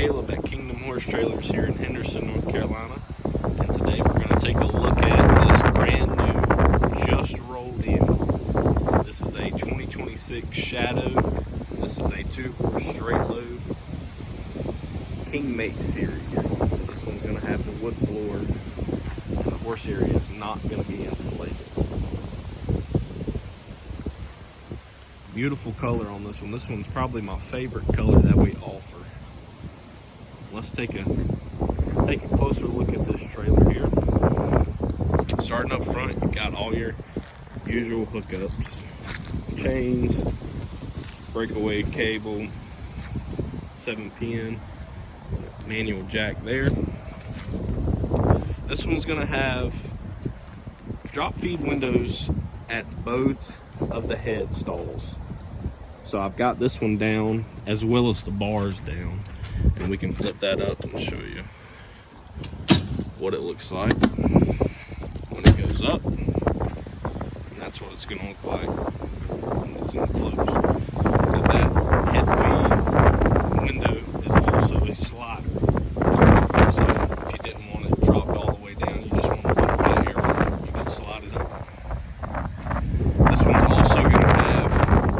Caleb at Kingdom Horse Trailers here in Henderson, North Carolina. And today we're going to take a look at this brand new, just rolled in. This is a 2026 Shadow. This is a 2-horse straight load KingMate series. So this one's going to have the wood floor. And the horse area is not going to be insulated. Beautiful color on this one. This one's probably my favorite color that we offer. Let's take a closer look at this trailer here. Starting up front, you got all your usual hookups, chains, breakaway cable, 7-pin, manual jack there. This one's gonna have drop feed windows at both of the head stalls. So I've got this one down as well as the bars down, and we can flip that up and show you what it looks like when it goes up. And that's what it's gonna look like when it's enclosed. And that head feed window is also a slider. So if you didn't want it dropped all the way down, you just want a little bit of airflow, you can slide it up. This one's also gonna have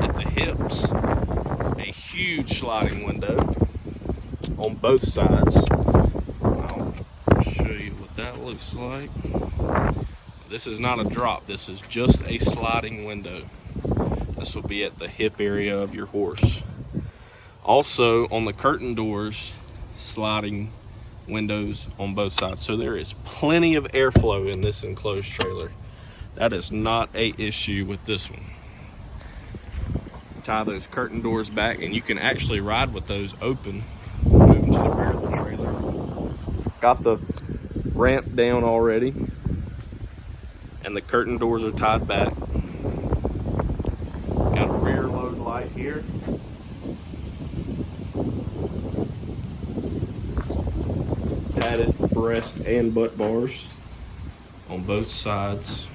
at the hips a huge sliding window on both sides. I'll show you what that looks like. This is not a drop, this is just a sliding window. This will be at the hip area of your horse. Also on the curtain doors, sliding windows on both sides. So there is plenty of airflow in this enclosed trailer. That is not an issue with this one. Tie those curtain doors back, and you can actually ride with those open, moving to the rear of the trailer. Got the ramp down already, and the curtain doors are tied back. Got a rear load light here. Padded breast and butt bars on both sides.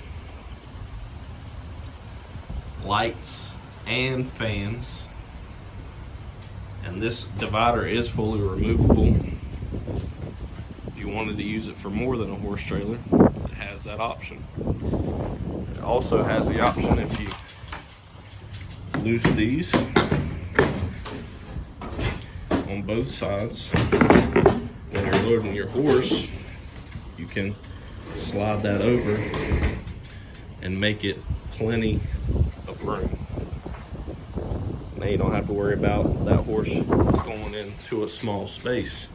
Lights and fans, and this divider is fully removable. If you wanted to use it for more than a horse trailer, it has that option. It also has the option, if you loose these on both sides when you're loading your horse, you can slide that over and make it plenty of room. Now you don't have to worry about that horse going into a small space,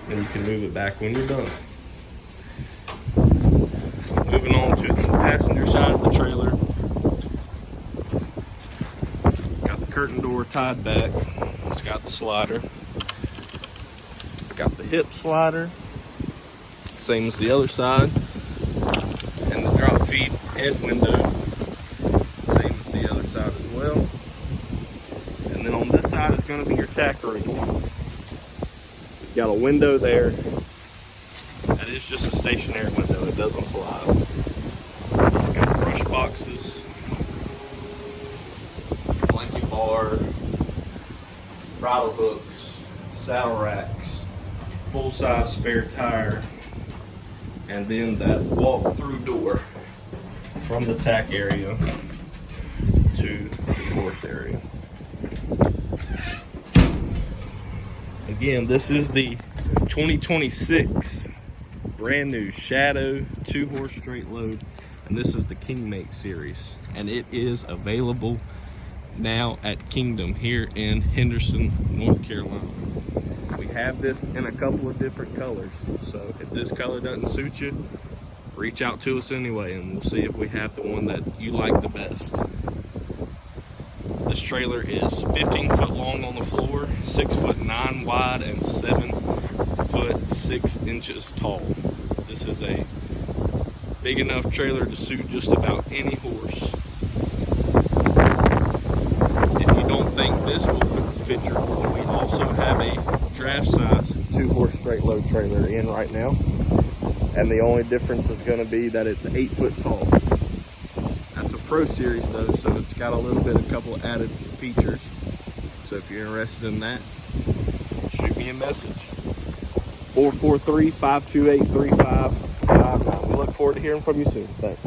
and you can move it back when you're done. Moving on to the passenger side of the trailer. Got the curtain door tied back. It's got the slider. Got the hip slider, same as the other side, and the drop feed head window, same as the other side as well. And then on this side is going to be your tack room. You've got a window there. That is just a stationary window. It doesn't slide. You've got brush boxes, blanket bar, bridle hooks, saddle racks, full-size spare tire, and then that walk-through door from the tack area to the horse area. Again, this is the 2026 brand new Shadow 2-horse straight load, and this is the KingMate series, and it is available now at Kingdom here in Henderson, North Carolina. We have this in a couple of different colors, so if this color doesn't suit you, reach out to us anyway, and we'll see if we have the one that you like the best. This trailer is 15 foot long on the floor, 6'9" wide, and 7 foot 6 inches tall. This is a big enough trailer to suit just about any horse. If you don't think this will fit your horse, we also have a draft size 2-horse straight load trailer in right now, and the only difference is going to be that it's 8 foot tall. That's a Pro Series though, so it's got a couple added features. So if you're interested in that, shoot me me a message. 443-528-3559. We look forward to hearing from you soon. Thanks.